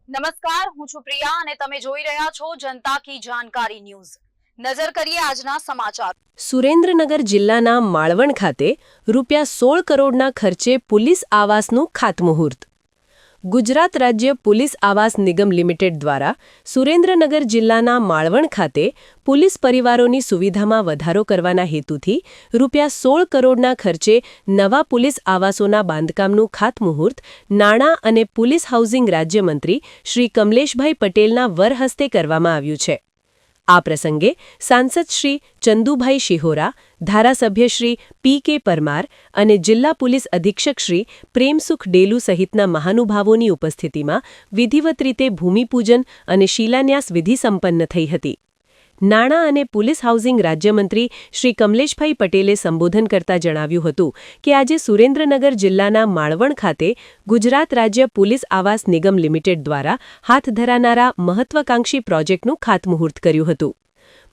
નમસ્કાર, હું છું પ્રિયા અને તમે જોઈ રહ્યા છો જનતા કી જાણકારી ન્યૂઝ। નજર કરીએ આજના સમાચાર। સુરેન્દ્રનગર જિલ્લાના માળવણ ખાતે ₹16 કરોડના ખર્ચે પોલીસ આવાસનું ખાતમુહૂર્ત। ગુજરાત રાજ્ય પોલીસ આવાસ નિગમ લિમિટેડ દ્વારા સુરેન્દ્રનગર જિલ્લાના માળવણ ખાતે પોલીસ પરિવારોની સુવિધામાં વધારો કરવાના હેતુથી ₹16 કરોડના ખર્ચે નવા પોલીસ આવાસોના બાંધકામનું ખાતમુહૂર્ત નાણાં અને પોલીસ હાઉસિંગ રાજ્યમંત્રી શ્રી કમલેશભાઈ પટેલના વરહસ્તે કરવામાં આવ્યું છે। આ પ્રસંગે સાંસદ શ્રી ચંદુભાઈ શિહોરા, ધારાસભ્ય શ્રી પી.કે. પરમાર અને જિલ્લા પોલીસ અધિક્ષક શ્રી પ્રેમસુખ ડેલુ સહિતના મહાનુભાવોની ઉપસ્થિતિમાં વિધિવત રીતે ભૂમિપૂજન અને શિલાન્યાસ વિધિ સંપન્ન થઈ હતી। નાણાં અને પોલીસ હાઉસિંગ રાજ્યમંત્રી શ્રી કમલેશભાઈ પટેલે સંબોધન કરતા જણાવ્યું હતું કે આજે સુરેન્દ્રનગર જિલ્લાના માળવણ ખાતે ગુજરાત રાજ્ય પોલીસ આવાસ નિગમ લિમિટેડ દ્વારા હાથ ધરાનારા મહત્વાકાંક્ષી પ્રોજેક્ટનું ખાતમુહૂર્ત કર્યું હતું।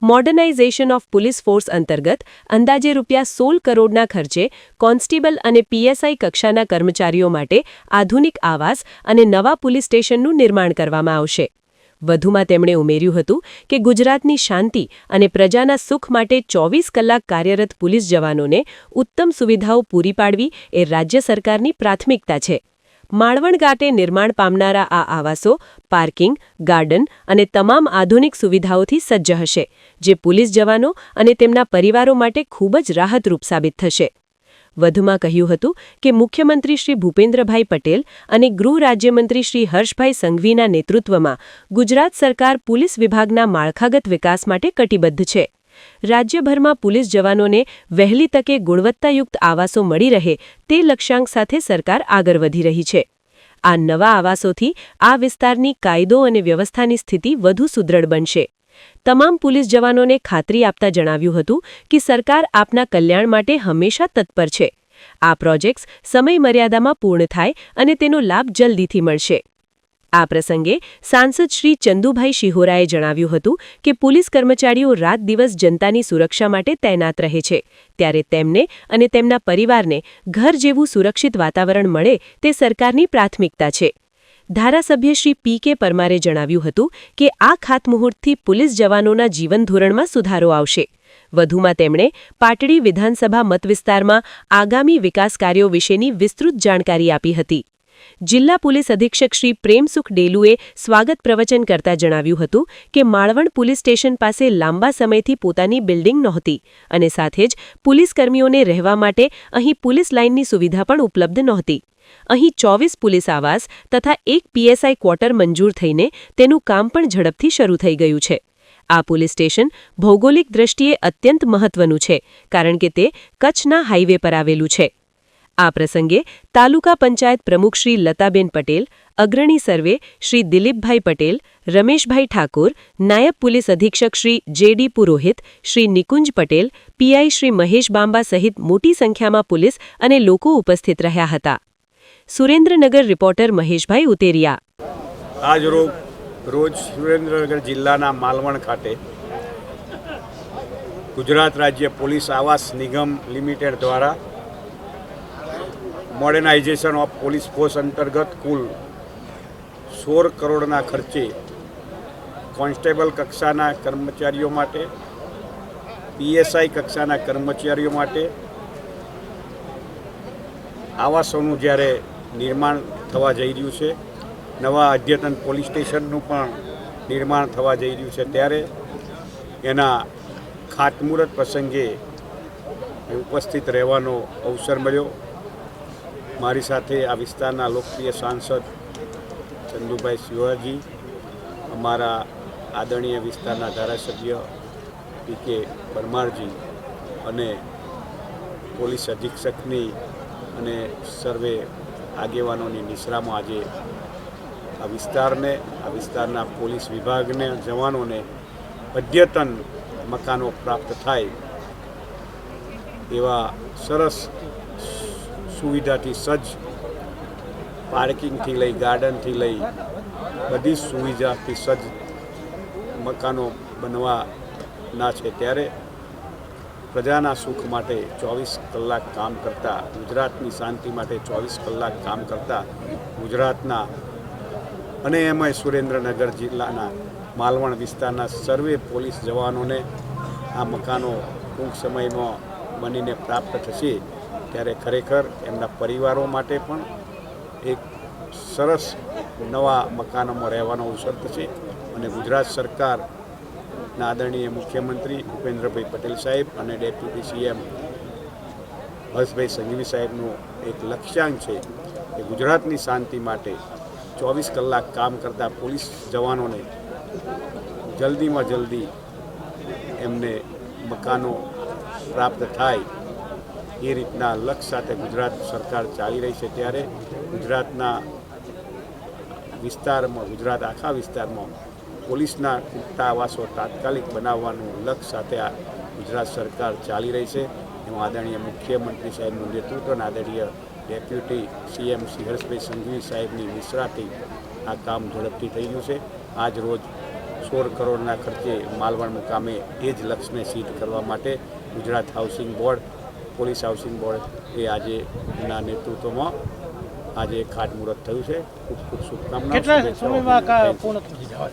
મોડર્નાઇઝેશન ઓફ પોલીસ ફોર્સ અંતર્ગત અંદાજે ₹16 કરોડના ખર્ચે કોન્સ્ટેબલ અને પીએસઆઈ કક્ષાના કર્મચારીઓ માટે આધુનિક આવાસ અને નવા પોલીસ સ્ટેશનનું નિર્માણ કરવામાં આવશે। વધુમાં તેમણે ઉમેર્યું હતું કે ગુજરાતની શાંતિ અને પ્રજાના સુખ માટે 24 કલાક કાર્યરત પોલીસ જવાનોને ઉત્તમ સુવિધાઓ પૂરી પાડવી એ રાજ્ય સરકારની પ્રાથમિકતા છે। માળવણ ખાતે નિર્માણ પામનારા આ આવાસો પાર્કિંગ, ગાર્ડન અને તમામ આધુનિક સુવિધાઓથી સજ્જ હશે, જે પોલીસ જવાનો અને તેમના પરિવારો માટે ખૂબ જ રાહતરૂપ સાબિત થશે। વધુમાં કહ્યું હતું કે મુખ્યમંત્રી શ્રી ભૂપેન્દ્રભાઈ પટેલ અને ગૃહ રાજ્યમંત્રી શ્રી હર્ષભાઈ સંઘવીના નેતૃત્વમાં ગુજરાત સરકાર પોલીસ વિભાગના માળખાગત વિકાસ માટે કટિબદ્ધ છે। રાજ્યભરમાં પોલીસ જવાનોને વહેલી તકે ગુણવત્તાયુક્ત આવાસો મળી રહે તે લક્ષ્યાંક સાથે સરકાર આગળ વધી રહી છે। આ નવા આવાસોથી આ વિસ્તારની કાયદો અને વ્યવસ્થાની સ્થિતિ વધુ સુદૃઢ બનશે। તમામ પોલીસ જવાનોને ખાતરી આપતા જણાવ્યું હતું કે સરકાર આપના કલ્યાણ માટે હંમેશા તત્પર છે। આ પ્રોજેક્ટ્સ સમય મર્યાદામાં પૂર્ણ થાય અને તેનો લાભ જલ્દીથી મળશે। આ પ્રસંગે સાંસદ શ્રી ચંદુભાઈ શિહોરાએ જણાવ્યું હતું કે પોલીસ કર્મચારીઓ રાત દિવસ જનતાની સુરક્ષા માટે તૈનાત રહે છે, ત્યારે તેમને અને તેમના પરિવારને ઘર જેવું સુરક્ષિત વાતાવરણ મળે તે સરકારની પ્રાથમિકતા છે। ધારાસભ્ય શ્રી પી.કે. પરમારે જણાવ્યું હતું કે આ ખાતમુહૂર્તથી પોલીસ જવાનોના જીવન ધોરણમાં સુધારો આવશે। વધુમાં તેમણે પાટડી વિધાનસભા મતવિસ્તારમાં આગામી વિકાસ કાર્યો વિશેની વિસ્તૃત જાણકારી આપી હતી। જિલ્લા પોલીસ અધિક્ષક શ્રી પ્રેમસુખ ડેલુએ સ્વાગત પ્રવચન કરતા જણાવ્યું હતું કે માળવણ પોલીસ સ્ટેશન પાસે લાંબા સમયથી પોતાની બિલ્ડિંગ નહોતી અને સાથે જ પોલીસકર્મીઓને રહેવા માટે અહીં પોલીસ લાઇનની સુવિધા પણ ઉપલબ્ધ નહોતી। અહીં 24 પોલીસ આવાસ તથા 1 પીએસઆઈ ક્વાર્ટર મંજૂર થઈને તેનું કામ પણ ઝડપથી શરૂ થઈ ગયું છે। આ પોલીસ સ્ટેશન ભૌગોલિક દ્રષ્ટિએ અત્યંત મહત્વનું છે, કારણ કે તે કચ્છના હાઈવે પર આવેલું છે। આ પ્રસંગે તાલુકા પંચાયત પ્રમુખ શ્રી લતાબેન પટેલ, અગ્રણી સર્વે શ્રી દિલીપભાઈ પટેલ, રમેશભાઈ ઠાકોર, નાયબ પોલીસ અધિક્ષક શ્રી જે.ડી. પુરોહિત, શ્રી નિકુંજ પટેલ, પીઆઈ શ્રી મહેશ બાંબા સહિત મોટી સંખ્યામાં પોલીસ અને લોકો ઉપસ્થિત રહ્યા હતા। સુરેન્દ્રનગર રિપોર્ટર મહેશભાઈ ઉતેરિયા। આજ રોજ સુરેન્દ્રનગર જિલ્લાના માલવણ ખાતે ગુજરાત રાજ્ય પોલીસ આવાસ નિગમ લિમિટેડ દ્વારા મોડર્નાઇઝેશન ઓફ પોલીસ ફોર્સ અંતર્ગત કુલ 16 કરોડના ખર્ચે કોન્સ્ટેબલ કક્ષાના કર્મચારીઓ માટે, પીએસઆઈ કક્ષાના કર્મચારીઓ માટે આવાસોનું જ્યારે નિર્માણ થવા જઈ રહ્યું છે, નવા અદ્યતન પોલીસ સ્ટેશનનું પણ નિર્માણ થવા જઈ રહ્યું છે, ત્યારે એના ખાતમુહૂર્ત પ્રસંગે ઉપસ્થિત રહેવાનો અવસર મળ્યો। મારી સાથે આ વિસ્તારના લોકપ્રિય સાંસદ ચંદુભાઈ શિહોરાજી, અમારા આદરણીય વિસ્તારના ધારાસભ્ય પી.કે. પરમારજી અને પોલીસ અધિક્ષકની અને સર્વે આગેવાનોની નિશ્રામાં આજે આ વિસ્તારના પોલીસ વિભાગને જવાનોને અદ્યતન મકાનો પ્રાપ્ત થાય એવા સરસ સુવિધાથી સજ્જ, પાર્કિંગથી લઈ ગાર્ડનથી લઈ બધી સુવિધાથી સજ્જ મકાનો બનવાના છે, ત્યારે પ્રજાના સુખ માટે 24 કલાક કામ કરતા, ગુજરાતની શાંતિ માટે 24 કલાક કામ કરતા ગુજરાતના અને એમાંય સુરેન્દ્રનગર જિલ્લાના માલવણ વિસ્તારના સર્વે પોલીસ જવાનોને આ મકાનો ટૂંક સમયમાં બનીને પ્રાપ્ત થશે ત્યારે ખરેખર એમના પરિવારો માટે પણ એક સરસ નવા મકાનોમાં રહેવાનો અવસર થશે અને ગુજરાત સરકારના આદરણીય મુખ્યમંત્રી ભૂપેન્દ્રભાઈ પટેલ સાહેબ અને ડેપ્યુટી સીએમ હર્ષભાઈ સંઘવી સાહેબનું એક લક્ષ્યાંક છે કે ગુજરાતની શાંતિ માટે 24 કલાક કામ કરતા પોલીસ જવાનોને જલ્દીમાં જલ્દી એમને મકાનો પ્રાપ્ત થાય એ રીતના લક્ષ્ય સાથે ગુજરાત સરકાર ચાલી રહી છે ત્યારે ગુજરાતના વિસ્તારમાં, ગુજરાત આખા વિસ્તારમાં પોલીસના ખૂટતા આવાસો તાત્કાલિક બનાવવાનું લક્ષ્ય સાથે આ ગુજરાત સરકાર ચાલી રહી છે. એમાં આદરણીય મુખ્યમંત્રી સાહેબનું નેતૃત્વ અને આદરણીય ડેપ્યુટી સીએમ શ્રી હર્ષભાઈ સંઘવી સાહેબની નિષ્ણાથી આ કામ ઝડપથી થઈ ગયું છે. આજ રોજ 16 કરોડના ખર્ચે માલવણ મુકામે એ જ લક્ષ્યને સિદ્ધ કરવા માટે Gujarat housing board, police housing board એ આજે ના નેતૃત્વમાં આજે ખાતમુહૂર્ત થયું છે. ખૂબ ખૂબ શુભકામનાઓ. કેટલા સમયમાં પૂર્ણ થઈ જવા?